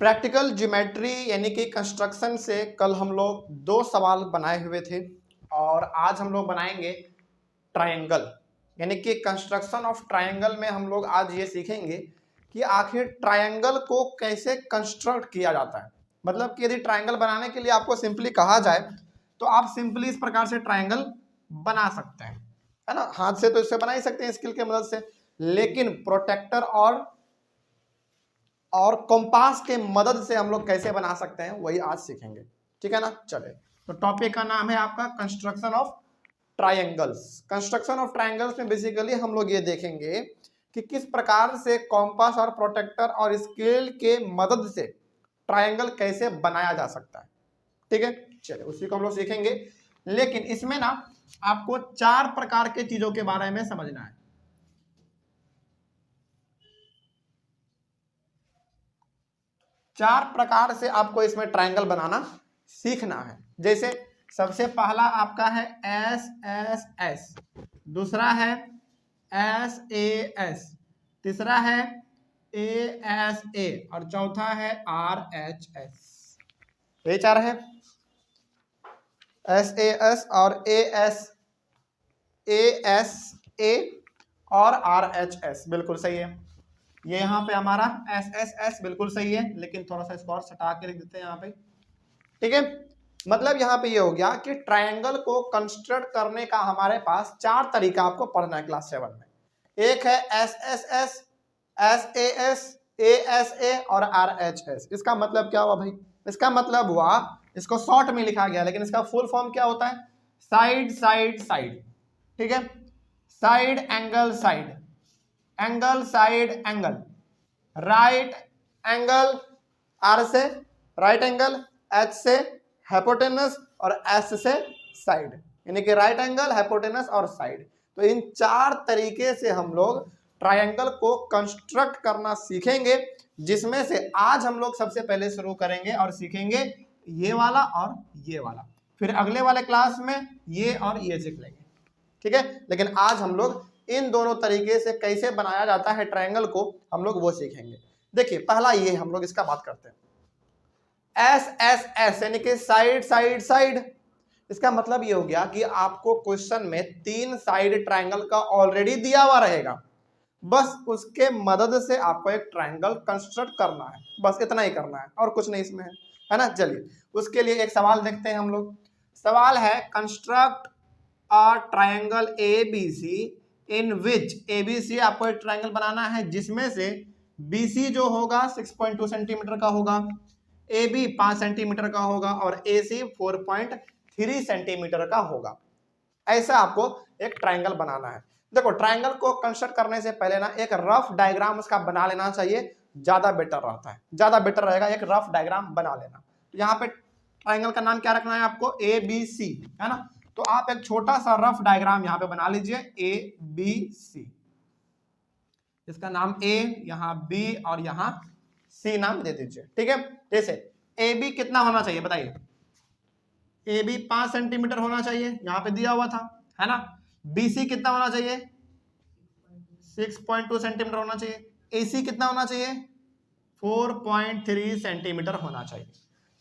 Practical geometry यानी कि construction से कल हम लोग 2 सवाल बनाए हुए थे और आज हम लोग बनाएंगे ट्रायंगल यानी कि कंस्ट्रक्शन ऑफ ट्रायंगल में हम लोग आज ये सीखेंगे कि आखिर ट्रायंगल को कैसे कंस्ट्रक्ट किया जाता है। मतलब कि यदि ट्रायंगल बनाने के लिए आपको सिंपली कहा जाए तो आप सिंपली इस प्रकार से ट्रायंगल बना सकते हैं, है ना। हाथ से तो इससे बना ही सकते हैं स्किल की मदद से, लेकिन प्रोटेक्टर और कंपास के मदद से हम लोग कैसे बना सकते हैं वही आज सीखेंगे, ठीक है ना। चले, तो टॉपिक का नाम है आपका construction of triangles. Construction of triangles में बेसिकली हम लोग ये देखेंगे कि किस प्रकार से कंपास और प्रोटेक्टर और स्केल के मदद से ट्रायंगल कैसे बनाया जा सकता है, ठीक है। चलिए उसी को हम लोग सीखेंगे, लेकिन इसमें ना आपको 4 प्रकार के चीजों के बारे में समझना है। 4 प्रकार से आपको इसमें ट्रायंगल बनाना सीखना है। जैसे सबसे पहला आपका है एस एस एस, दूसरा है एस ए एस, तीसरा है ए एस ए और चौथा है आर एच एस। ये 4 है, एस ए एस और ए एस ए और आर एच एस, बिल्कुल सही है। ये यहाँ पे हमारा एस एस एस बिल्कुल सही है, लेकिन थोड़ा सा इसको और सटा के लिख देते हैं यहाँ पे, ठीक है। मतलब यहाँ पे ये हो गया कि ट्रायंगल को कंस्ट्रक्ट करने का हमारे पास 4 तरीका आपको पढ़ना है क्लास 7 में। एक है S S S, S A S A और आर एच एस। इसका मतलब क्या हुआ भाई? इसका मतलब हुआ, इसको शॉर्ट में लिखा गया लेकिन इसका फुल फॉर्म क्या होता है? साइड साइड साइड, ठीक है। Side angle side, angle side angle, right angle R से राइट एंगल, एच से हाइपोटेनस और एस से साइड, यानी कि राइट एंगल, हाइपोटेनस और साइड। तो इन 4 तरीके से हम लोग ट्रायंगल को कंस्ट्रक्ट करना सीखेंगे, जिसमें से आज हम लोग सबसे पहले शुरू करेंगे और सीखेंगे ये वाला और ये वाला। फिर अगले वाले क्लास में ये और ये सीख लेंगे, ठीक है। लेकिन आज हम लोग इन दोनों तरीके से कैसे बनाया जाता है ट्रायंगल को हम लोग वो सीखेंगे। देखिए पहला ये हम लोग इसका बात करते हैं, एस एस एस यानी कि साइड साइड साइड। इसका मतलब ये हो गया कि आपको क्वेश्चन में 3 साइड ट्रायंगल का ऑलरेडी दिया हुआ रहेगा, बस उसके मदद से आपको एक ट्रायंगल कंस्ट्रक्ट करना है, बस इतना ही करना है और कुछ नहीं इसमें है ना। चलिए उसके लिए एक सवाल देखते हैं हम लोग। सवाल है construct a triangle A B C in which, A B C आपको एक ट्रायंगल बनाना है जिसमें से बी सी जो होगा 6.2 सेंटीमीटर का होगा, ए बी 5 सेंटीमीटर का होगा और ए सी 4.3 सेंटीमीटर का होगा। ऐसा आपको एक ट्रायंगल बनाना है। देखो ट्रायंगल को कंस्ट्रक्ट करने से पहले ना एक रफ डायग्राम उसका बना लेना चाहिए, ज्यादा बेटर रहता है, ज्यादा बेटर रहेगा एक रफ डायग्राम बना लेना। तो यहाँ पे ट्रायंगल का नाम क्या रखना है आपको? ए बी सी, है ना। तो आप एक छोटा सा रफ डायग्राम यहाँ पे बना लीजिए, ए बी सी। इसका नाम ए, यहाँ बी और यहाँ सी नाम दे दीजिए, ठीक है। जैसे ए बी कितना होना चाहिए बताइए? ए बी 5 सेंटीमीटर होना चाहिए, यहाँ पे दिया हुआ था, है ना। बी सी कितना होना चाहिए? 6.2 सेंटीमीटर होना चाहिए। ए सी कितना होना चाहिए? 4.3 सेंटीमीटर होना चाहिए।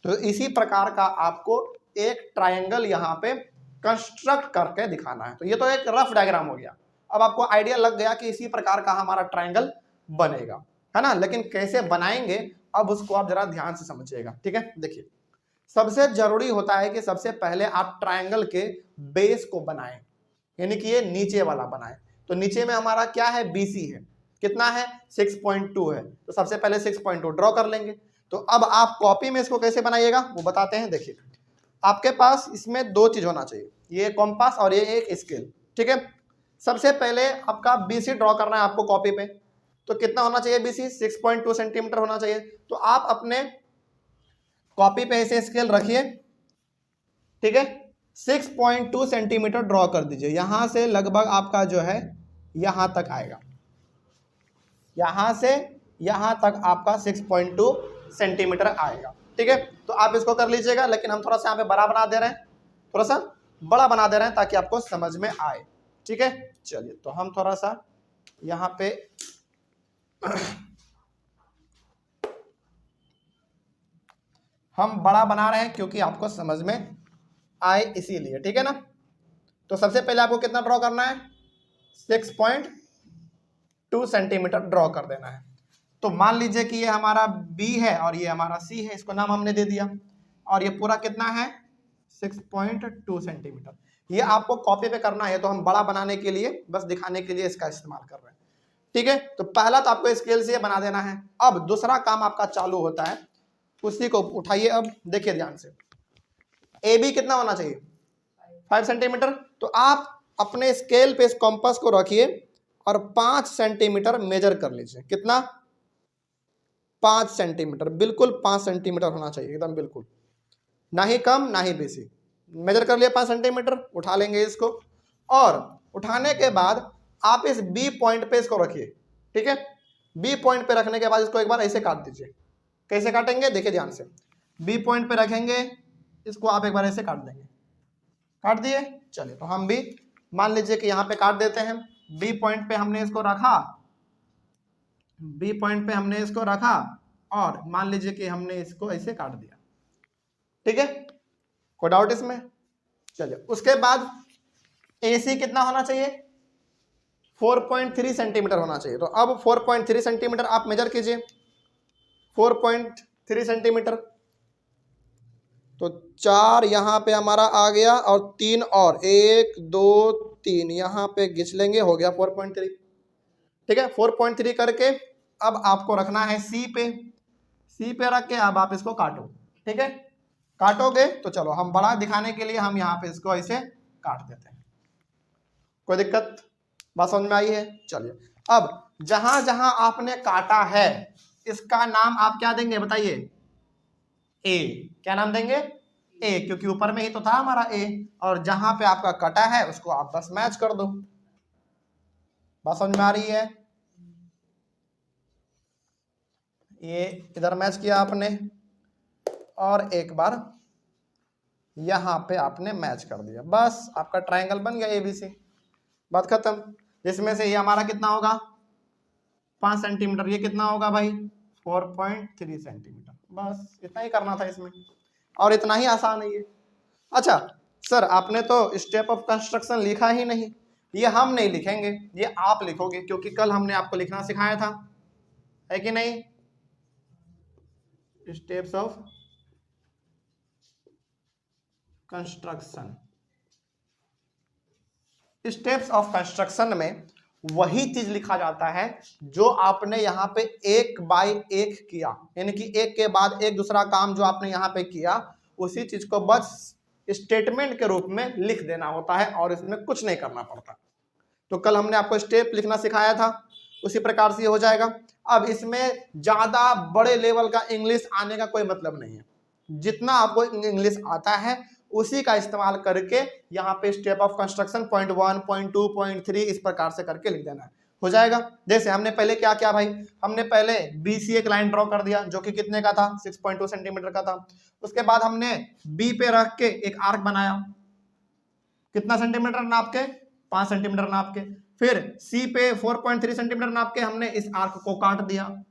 तो इसी प्रकार का आपको एक ट्रायंगल यहाँ पे कंस्ट्रक्ट करके दिखाना है। तो ये तो एक रफ डायग्राम हो गया, अब आपको आइडिया लग गया कि इसी प्रकार का हमारा ट्रायंगल बनेगा, है ना। लेकिन कैसे बनाएंगे अब उसको आप जरा ध्यान से समझिएगा, ठीक है। देखिए सबसे जरूरी होता है कि सबसे पहले आप ट्रायंगल के बेस को बनाएं, यानी कि ये नीचे वाला बनाएं। तो नीचे में हमारा क्या है? BC है, कितना है? 6.2 है। तो सबसे पहले 6.2 ड्रॉ कर लेंगे। तो अब आप कॉपी में इसको कैसे बनाइएगा वो बताते हैं। देखिए आपके पास इसमें 2 चीज होना चाहिए, ये कॉम्पास और ये एक स्केल, ठीक है। सबसे पहले आपका BC ड्रॉ करना है आपको कॉपी पे। तो कितना होना चाहिए? BC 6.2 सेंटीमीटर होना चाहिए। तो आप अपने कॉपी पे ऐसे स्केल रखिए, ठीक है। 6.2 सेंटीमीटर ड्रॉ कर दीजिए, यहां से लगभग आपका जो है यहां तक आएगा, यहां से यहां तक आपका 6.2 सेंटीमीटर आएगा, ठीक है। तो आप इसको कर लीजिएगा, लेकिन हम थोड़ा सा यहाँ पे बड़ा बना दे रहे हैं, थोड़ा सा बड़ा बना दे रहे हैं ताकि आपको समझ में आए, ठीक है। चलिए तो हम थोड़ा सा यहाँ पे हम बड़ा बना रहे हैं क्योंकि आपको समझ में आए इसीलिए, ठीक है ना। तो सबसे पहले आपको कितना ड्रॉ करना है, 6.2 सेंटीमीटर ड्रॉ कर देना है। तो मान लीजिए कि ये हमारा B है और ये हमारा C है, इसको नाम हमने दे दिया, और ये पूरा कितना है 6.2 सेंटीमीटर। ये आपको कॉपी पे करना है, तो हम बड़ा बनाने के लिए बस दिखाने के लिए इसका इस्तेमाल कर रहे हैं, ठीक है। तो पहला तो आपको स्केल से बना देना है। अब दूसरा काम आपका चालू होता है, उसी को उठाइए। अब देखिए ध्यान से, AB कितना होना चाहिए 5 सेंटीमीटर। तो आप अपने स्केल पे इस कॉम्पास को रखिए और 5 सेंटीमीटर मेजर कर लीजिए। कितना, 5 सेंटीमीटर, बिल्कुल 5 सेंटीमीटर होना चाहिए एकदम, बिल्कुल ना ही कम ना ही बेसी। मेजर कर लिया 5 सेंटीमीटर, उठा लेंगे इसको, और उठाने के बाद आप इस B पॉइंट पे इसको रखिए, ठीक है। B पॉइंट पे रखने के बाद इसको एक बार ऐसे काट दीजिए। कैसे काटेंगे देखिए ध्यान से, B पॉइंट पे रखेंगे, इसको आप एक बार ऐसे काट देंगे। काट दिए, चलिए तो हम भी मान लीजिए कि यहाँ पे काट देते हैं। B पॉइंट पे हमने इसको रखा, B पॉइंट पे हमने इसको रखा, और मान लीजिए कि हमने इसको ऐसे काट दिया, ठीक है। कोई डाउट इसमें? चलिए, उसके बाद AC कितना होना चाहिए, 4.3 सेंटीमीटर होना चाहिए। तो अब 4.3 सेंटीमीटर आप मेजर कीजिए, 4.3 सेंटीमीटर। तो 4 यहाँ पे हमारा आ गया, और 3 और 1 2 3 यहाँ पे घिंच लेंगे, हो गया 4.3, ठीक है। 4.3 करके अब आपको रखना है C पे, C पे रख के अब आप इसको काटो, ठीक है। काटोगे तो चलो हम बड़ा दिखाने के लिए हम यहाँ पे इसको ऐसे काट देते हैं। कोई दिक्कत, बात समझ में आई है? चलिए, अब जहां जहां आपने काटा है इसका नाम आप क्या देंगे बताइए, A। क्या नाम देंगे, A, क्योंकि ऊपर में ही तो था हमारा A, और जहां पे आपका कटा है उसको आप बस मैच कर दो। बात समझ में आ रही है? ये इधर मैच किया आपने, और एक बार यहां पे आपने मैच कर दिया, बस आपका ट्रायंगल बन गया ABC। बात खत्म। इसमें से ये हमारा कितना होगा 5 सेंटीमीटर, ये कितना होगा भाई 4.3 सेंटीमीटर। बस इतना ही करना था इसमें, और इतना ही आसान है ये। अच्छा सर, आपने तो स्टेप ऑफ कंस्ट्रक्शन लिखा ही नहीं। ये हम नहीं लिखेंगे, ये आप लिखोगे, क्योंकि कल हमने आपको लिखना सिखाया था, है कि नहीं। Steps of construction, steps of construction में वही चीज लिखा जाता है जो आपने यहाँ पे एक बाय एक किया, यानी कि एक के बाद एक दूसरा काम जो आपने यहाँ पे किया, उसी चीज को बस स्टेटमेंट के रूप में लिख देना होता है, और इसमें कुछ नहीं करना पड़ता। तो कल हमने आपको स्टेप लिखना सिखाया था, उसी प्रकार से हो जाएगा। अब इसमें ज्यादा बड़े लेवल का इंग्लिश आने का कोई मतलब नहीं है, जितना आपको इंग्लिश आता है उसी का इस्तेमाल करके यहाँ पे step of construction point 1, point 2, point 3 इस प्रकार से करके लिख देना है, हो जाएगा। जैसे हमने पहले क्या किया भाई, हमने पहले BC एक लाइन ड्रॉ कर दिया जो कि कितने का था 6.2 सेंटीमीटर का था। उसके बाद हमने B पे रख के एक आर्क बनाया, कितना सेंटीमीटर नाप के, 5 सेंटीमीटर नाप के। फिर C पे 4.3 सेंटीमीटर नाप के हमने इस आर्क को काट दिया,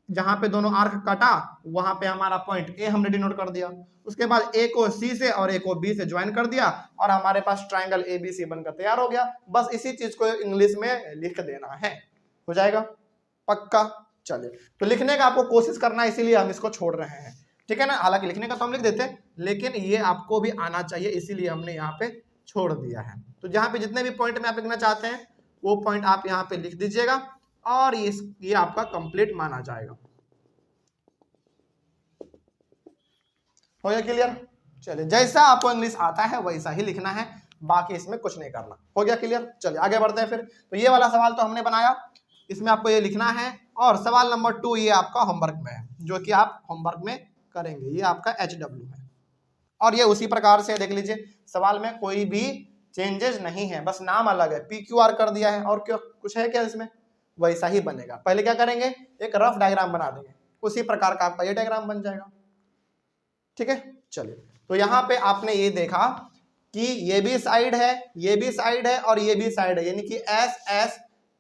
जहां पे दोनों आर्क काटा वहां पे हमारा पॉइंट A हमने डिनोट कर दिया। उसके बाद A को C से और A को B से ज्वाइन कर दिया, और हमारे पास ट्रायंगल ABC बनकर तैयार हो गया। बस इसी चीज को इंग्लिश में लिख देना है, हो जाएगा पक्का। चलिए, तो लिखने का आपको कोशिश करना है, इसीलिए हम इसको छोड़ रहे हैं, ठीक है ना। हालांकि लिखने का तो हम लिख देते हैं, लेकिन ये आपको भी आना चाहिए, इसीलिए हमने यहाँ पे छोड़ दिया है। तो जहाँ पे जितने भी पॉइंट में आप लिखना चाहते हैं वो पॉइंट आप यहाँ पे लिख दीजिएगा, और ये आपका कंप्लीट माना जाएगा। हो गया क्लियर? चलिए, जैसा आपको इंग्लिश आता है वैसा ही लिखना है, बाकी इसमें कुछ नहीं करना। हो गया क्लियर? चलिए आगे बढ़ते हैं फिर। तो ये वाला सवाल तो हमने बनाया, इसमें आपको ये लिखना है, और सवाल नंबर 2 ये आपका होमवर्क में है, जो कि आप होमवर्क में करेंगे। ये आपका HW है, और ये उसी प्रकार से देख लीजिए, सवाल में कोई भी चेंजेस नहीं है, बस नाम अलग है, PQR कर दिया है, और क्यों कुछ है क्या इसमें, वैसा ही बनेगा। पहले क्या करेंगे, एक रफ डायग्राम बना देंगे, उसी प्रकार का आपका ये डायग्राम बन जाएगा, ठीक है। चलिए, तो यहाँ पे आपने ये देखा कि ये भी साइड है, ये भी साइड है, और ये भी साइड है, यानी कि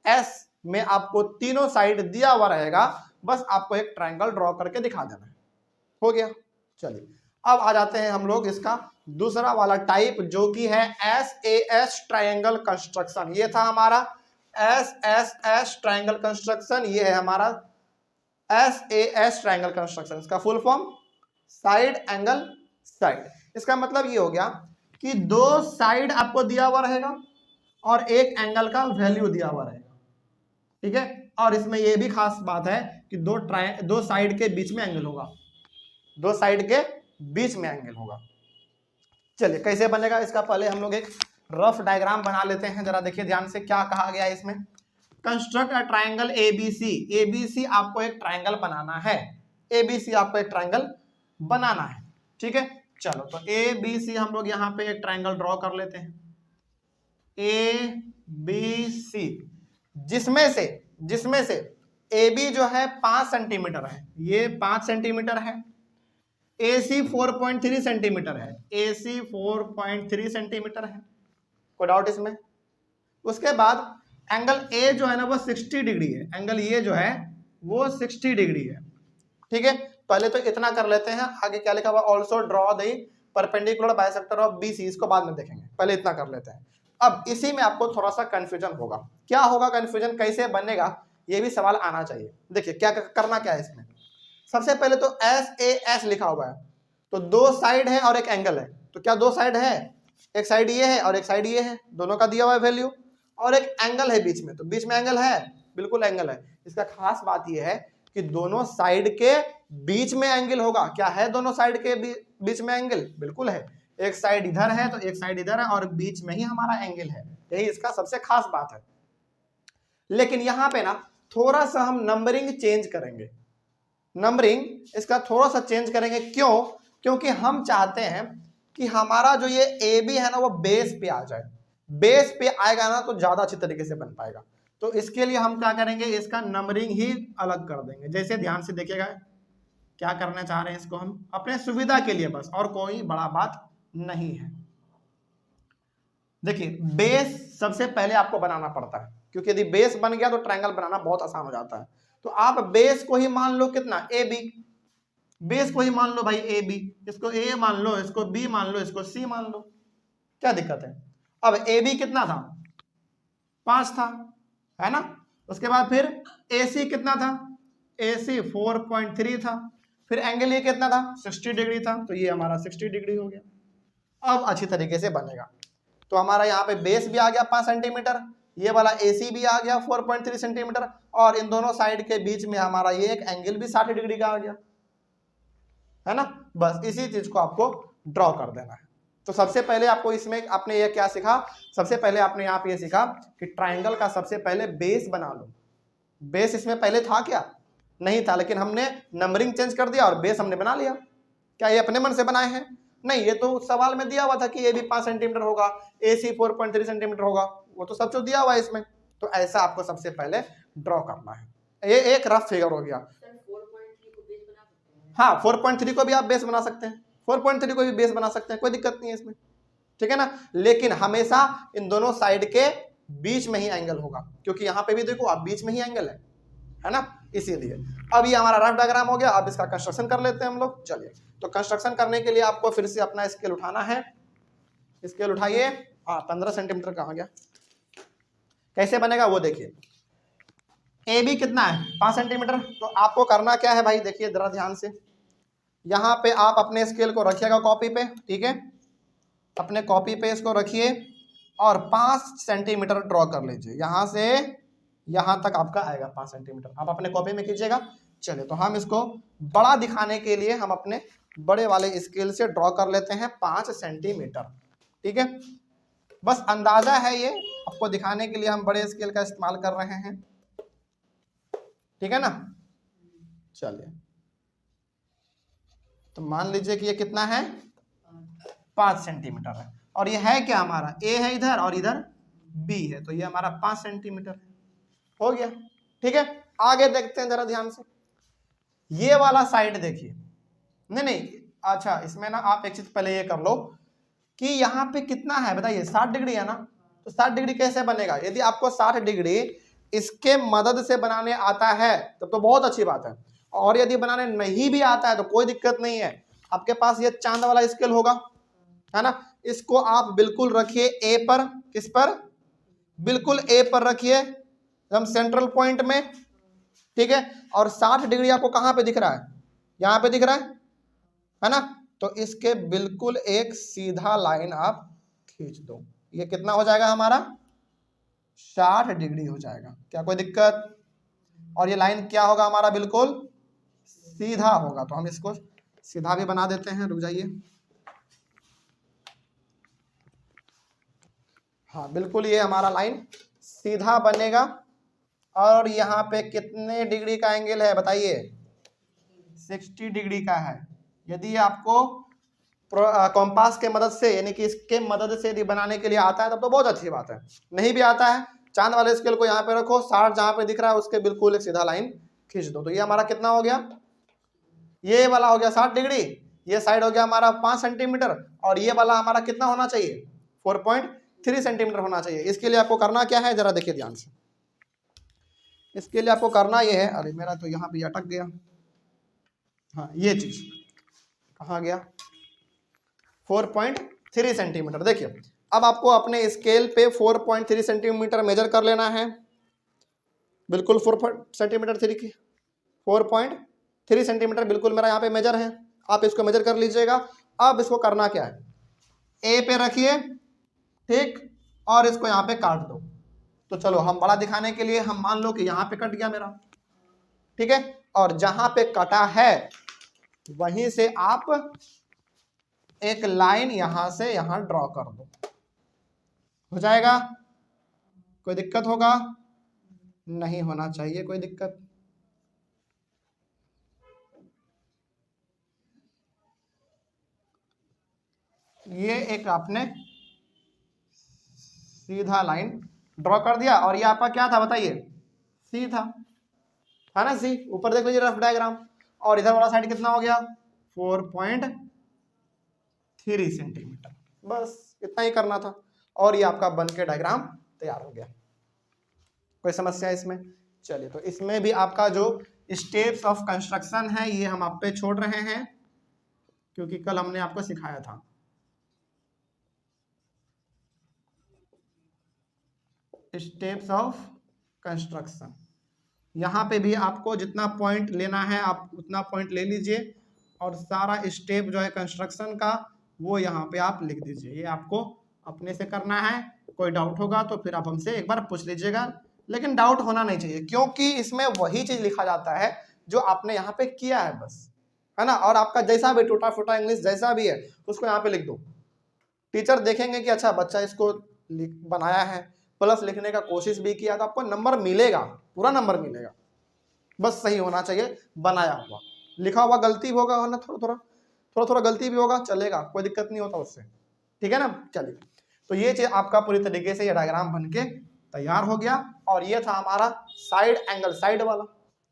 S में आपको तीनों साइड दिया हुआ रहेगा, बस आपको एक ट्रायंगल ड्रॉ करके दिखा देना है, हो गया। चलिए अब आ जाते हैं हम लोग इसका दूसरा वाला टाइप, जो कि है SAS ट्रायंगल कंस्ट्रक्शन। ये था हमारा SSS ट्रायंगल कंस्ट्रक्शन, ये है हमारा SAS ट्रायंगल कंस्ट्रक्शन। इसका full form side angle side. इसका मतलब ये हो गया कि दो साइड आपको दिया हुआ रहेगा और एक एंगल का वैल्यू दिया हुआ रहेगा, ठीक है। और इसमें ये भी खास बात है कि दो साइड के बीच में एंगल होगा, दो साइड के बीच में एंगल होगा। चलिए कैसे बनेगा इसका पहले हम लोग एक रफ डायग्राम बना लेते हैं। जरा देखिए ध्यान से क्या कहा गया है इसमें। Construct a triangle ABC। ABC आपको एक ट्रायंगल बनाना है, ABC आपको एक ट्रायंगल बनाना है, ठीक है। चलो तो ABC हम लोग यहाँ पे एक ट्रायंगल ड्रॉ कर लेते हैं, ABC, जिसमें से AB जो है 5 सेंटीमीटर है, ये 5 सेंटीमीटर है, AC 4.3 सेंटीमीटर है, AC 4.3 सेंटीमीटर है, कोई डाउट इसमें। उसके बाद एंगल A जो है ना वो 60 डिग्री है, एंगल ये जो है वो 60 डिग्री है, ठीक है। पहले तो इतना कर लेते हैं, आगे क्या लिखा हुआ, also draw the perpendicular bisector of BC, इसको बाद में देखेंगे, पहले इतना कर लेते हैं। अब इसी में आपको थोड़ा सा कंफ्यूजन होगा, क्या होगा कंफ्यूजन, कैसे बनेगा, ये भी सवाल आना चाहिए। देखिए क्या करना क्या है इसमें। सबसे पहले तो SAS लिखा हुआ है, तो दो साइड है और एक एंगल है, तो क्या दो साइड है, एक साइड ये है और एक साइड ये है, दोनों का दिया हुआ है वैल्यू, और एक एंगल है बीच में, तो बीच में एंगल है, बिल्कुल एंगल है। इसका खास बात यह है कि दोनों साइड के बीच में एंगल होगा। क्या है दोनों साइड के बीच में एंगल, बिल्कुल है। एक साइड इधर है तो एक साइड इधर है और बीच में ही हमारा एंगल है, यही इसका सबसे खास बात है। लेकिन यहां पे ना थोड़ा सा हम नंबरिंग चेंज करेंगे, नंबरिंग इसका थोड़ा सा चेंज करेंगे। क्यों, क्योंकि हम चाहते हैं कि हमारा जो ये AB है ना वो बेस पे आ जाए, बेस पे आएगा ना तो ज्यादा अच्छी तरीके से बन पाएगा। तो इसके लिए हम क्या करेंगे, इसका नंबरिंग ही अलग कर देंगे। जैसे ध्यान से देखिएगा क्या करना चाह रहे हैं, इसको हम अपने सुविधा के लिए बस, और कोई बड़ा बात नहीं है। देखिए बेस सबसे पहले आपको बनाना पड़ता है, क्योंकि यदि बेस बन गया तो ट्रायंगल बनाना बहुत आसान हो जाता है। तो आप बेस को ही मान लो कितना, AB, बेस को ही मान लो भाई AB, इसको A मान लो, इसको B मान लो, इसको C मान लो, क्या दिक्कत है। अब AB कितना था, 5 था, है ना। उसके बाद फिर AC कितना था, AC 4.3 था, फिर एंगल ये कितना था, 60 डिग्री था, तो ये हमारा 60 डिग्री हो गया। अब अच्छी तरीके से बनेगा। तो हमारा यहाँ पे बेस भी आ गया 5 सेंटीमीटर, ये वाला AC भी आ गया 4.3 सेंटीमीटर, और इन दोनों साइड के बीच में हमारा ये एक एंगल भी 60 डिग्री का आ गया, है ना। बस इसी चीज को आपको ड्रॉ कर देना है। तो सबसे पहले आपको इसमें आपने ये क्या सीखा, सबसे पहले आपने यहाँ पे ये सीखा कि ट्राइंगल का सबसे पहले बेस बना लो। बेस इसमें पहले था क्या, नहीं था, लेकिन हमने नंबरिंग चेंज कर दिया और बेस हमने बना लिया। क्या ये अपने मन से बनाए हैं, नहीं, ये तो सवाल में दिया हुआ था कि ये भी 5 सेंटीमीटर होगा, AC 4.3 सेंटीमीटर होगा, वो तो सब जो दिया हुआ है इसमें। तो ऐसा आपको सबसे पहले ड्रॉ करना है। ये एक रफ फिगर हो गया। हाँ 4.3 को भी आप बेस बना सकते हैं, 4.3 को भी बेस बना सकते हैं, कोई दिक्कत नहीं है इसमें, ठीक है ना। लेकिन हमेशा इन दोनों साइड के बीच में ही एंगल होगा, क्योंकि यहाँ पे भी देखो आप बीच में ही एंगल है ना, इसीलिए। अब ये हमारा रफ डायग्राम हो गया। अब इसका कंस्ट्रक्शन कर लेते हैं हम लोग। चलिए, तो कंस्ट्रक्शन करने के लिए आपको फिर से अपना स्केल उठाना है। स्केल उठाइए। हाँ 15 सेंटीमीटर का आ गया। कैसे बनेगा वो देखिए। AB कितना है, 5 सेंटीमीटर। तो आपको करना क्या है भाई, देखिए जरा ध्यान से। यहाँ पे आप अपने स्केल को रखिएगा कॉपी पे, ठीक है, अपने कॉपी पे इसको रखिए और 5 सेंटीमीटर ड्रॉ कर लीजिए। यहाँ से यहाँ तक आपका आएगा 5 सेंटीमीटर, आप अपने कॉपी में कीजिएगा। चलिए, तो हम इसको बड़ा दिखाने के लिए हम अपने बड़े वाले स्केल से ड्रॉ कर लेते हैं 5 सेंटीमीटर, ठीक है। बस अंदाजा है ये, आपको दिखाने के लिए हम बड़े स्केल का इस्तेमाल कर रहे हैं, ठीक है ना। चलिए, तो मान लीजिए कि ये कितना है, 5 सेंटीमीटर है, और ये है क्या हमारा, A है इधर और इधर B है, तो ये हमारा 5 सेंटीमीटर है, हो गया, ठीक है। आगे देखते हैं जरा ध्यान से। ये वाला साइड देखिए, नहीं, अच्छा इसमें ना आप एक चीज पहले ये कर लो कि यहाँ पे कितना है बताइए, 60 डिग्री है ना। तो 60 डिग्री कैसे बनेगा, यदि आपको 60 डिग्री इसके मदद से बनाने आता है तब तो बहुत अच्छी बात है, और यदि बनाने नहीं भी आता है तो कोई दिक्कत नहीं है। आपके पास ये चांद वाला स्केल होगा, है ना, इसको आप बिल्कुल रखिए ए पर, किस पर, बिल्कुल ए पर रखिए एकदम सेंट्रल पॉइंट में, ठीक है। और 60 डिग्री आपको कहां पे दिख रहा है, यहां पे दिख रहा है ना, तो इसके बिल्कुल एक सीधा लाइन आप खींच दो, ये कितना हो जाएगा हमारा 60 डिग्री हो जाएगा, क्या कोई दिक्कत। और ये लाइन क्या होगा हमारा, बिल्कुल सीधा होगा, तो हम इसको सीधा भी बना देते हैं, रुक जाइए। हाँ बिल्कुल ये हमारा लाइन सीधा बनेगा। और यहाँ पे कितने डिग्री का एंगल है बताइए, 60 डिग्री का है। यदि आपको कॉम्पास के मदद से यानी कि इसके मदद से यदि बनाने के लिए आता है तब तो बहुत अच्छी बात है, नहीं भी आता है चांद वाले स्केल को यहाँ पे रखो, 60 जहाँ पे दिख रहा है उसके बिल्कुल एक सीधा लाइन खींच दो, तो ये हमारा कितना हो गया, ये वाला हो गया 60 डिग्री, ये साइड हो गया हमारा 5 सेंटीमीटर, और ये वाला हमारा कितना होना चाहिए 4.3 सेंटीमीटर होना चाहिए। इसके लिए आपको करना क्या है जरा देखिए ध्यान से, इसके लिए आपको करना ये है, अरे मेरा तो यहाँ पे अटक गया, हाँ ये चीज कहाँ गया, 4.3 सेंटीमीटर। देखिए अब आपको अपने स्केल पे 4.3 सेंटीमीटर मेजर कर लेना है, बिल्कुल 4.3 सेंटीमीटर बिल्कुल मेरा यहाँ पे मेजर है, आप इसको मेजर कर लीजिएगा। अब इसको करना क्या है, ए पे रखिए, ठीक, और इसको यहाँ पे काट दो। तो चलो हम बड़ा दिखाने के लिए हम मान लो कि यहाँ पे कट गया मेरा, ठीक है, और जहां पे कटा है वहीं से आप एक लाइन यहां से यहां ड्रॉ कर दो, हो जाएगा, कोई दिक्कत होगा, नहीं होना चाहिए कोई दिक्कत। ये एक आपने सीधा लाइन ड्रॉ कर दिया, और ये आपका क्या था बताइए, सी था, है ना, सी। ऊपर देख लीजिए रफ डायग्राम, और इधर वाला साइड कितना हो गया 4.3 सेंटीमीटर, बस इतना ही करना था, और ये आपका बन के डायग्राम तैयार हो गया। कोई समस्या इसमें, चलिए तो इसमें भी आपका जो स्टेप्स ऑफ कंस्ट्रक्शन है ये हम आप पे छोड़ रहे हैं, क्योंकि कल हमने आपको सिखाया था। स्टेप्स ऑफ कंस्ट्रक्शन, यहाँ पे भी आपको जितना पॉइंट लेना है आप उतना पॉइंट ले लीजिए, और सारा स्टेप जो है कंस्ट्रक्शन का वो यहाँ पे आप लिख दीजिए, ये आपको अपने से करना है। कोई डाउट होगा तो फिर आप हमसे एक बार पूछ लीजिएगा, लेकिन डाउट होना नहीं चाहिए, क्योंकि इसमें वही चीज लिखा जाता है जो आपने यहाँ पे किया है बस, है ना। और आपका जैसा भी टूटा फूटा इंग्लिश जैसा भी है उसको यहाँ पे लिख दो, टीचर देखेंगे कि अच्छा बच्चा इसको बनाया है, प्लस लिखने का कोशिश भी किया, तो आपको नंबर मिलेगा, पूरा नंबर मिलेगा, बस सही होना चाहिए बनाया हुआ। लिखा हुआ गलती भी होगा, ना थोड़ा थोड़ा गलती भी होगा, चलेगा, कोई दिक्कत नहीं होता उससे, ठीक है ना। चलिए तो ये चीज आपका पूरी तरीके से ये डायग्राम बन के तैयार हो गया, और ये था हमारा साइड एंगल, साइड वाला,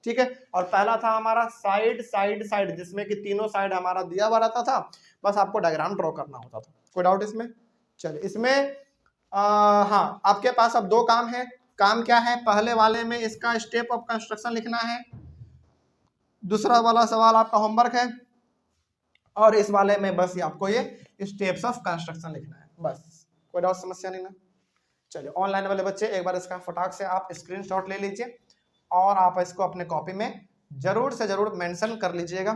ठीक है। और पहला था हमारा साइड साइड साइड, जिसमें कि तीनों साइड हमारा दिया हुआ रहता था, बस आपको डायग्राम ड्रॉ करना होता था। कोई डाउट इसमें, चलिए इसमें हाँ आपके पास अब दो काम है। काम क्या है, पहले वाले में इसका स्टेप ऑफ कंस्ट्रक्शन लिखना है, दूसरा वाला सवाल आपका होमवर्क है, और इस वाले में बस आपको ये स्टेप्स ऑफ कंस्ट्रक्शन लिखना है, बस कोई डाउट समस्या नहीं ना। चलिए ऑनलाइन वाले बच्चे एक बार इसका फटाक से आप स्क्रीनशॉट ले लीजिए, और आप इसको अपने कॉपी में जरूर से जरूर मेंशन कर लीजिएगा।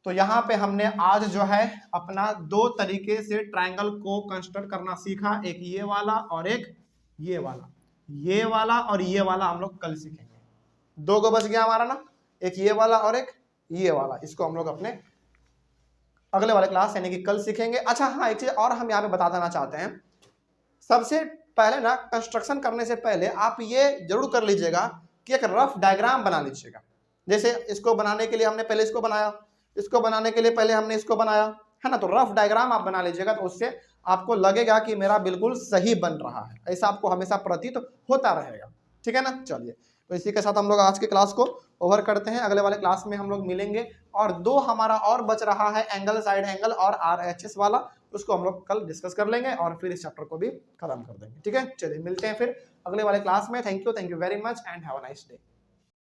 तो यहाँ पे हमने आज जो है अपना दो तरीके से ट्रायंगल को कंस्ट्रक्ट करना सीखा, एक ये वाला और एक ये वाला, ये वाला और ये वाला हम लोग कल सीखेंगे। दो गो बच गया हमारा ना, एक ये वाला और एक ये वाला, इसको हम लोग अपने अगले वाले क्लास यानी कि कल सीखेंगे। अच्छा हाँ, एक चीज और हम यहाँ पे बता देना चाहते हैं, सबसे पहले ना कंस्ट्रक्शन करने से पहले आप ये जरूर कर लीजिएगा कि एक रफ डायग्राम बना लीजिएगा। जैसे इसको बनाने के लिए हमने पहले इसको बनाया, इसको बनाने के लिए पहले हमने इसको बनाया, है ना, तो रफ डायग्राम आप बना लीजिएगा, तो उससे आपको लगेगा कि मेरा बिल्कुल सही बन रहा है, ऐसा आपको हमेशा प्रतीत होता रहेगा, ठीक है ना। चलिए तो इसी के साथ हम लोग आज के क्लास को ओवर करते हैं, अगले वाले क्लास में हम लोग मिलेंगे, और दो हमारा और बच रहा है एंगल, साइड एंगल और RHS वाला, उसको हम लोग कल डिस्कस कर लेंगे और फिर इस चैप्टर को भी खत्म कर देंगे, ठीक है। चलिए मिलते हैं फिर अगले वाले क्लास में। Thank you very much and have a nice day.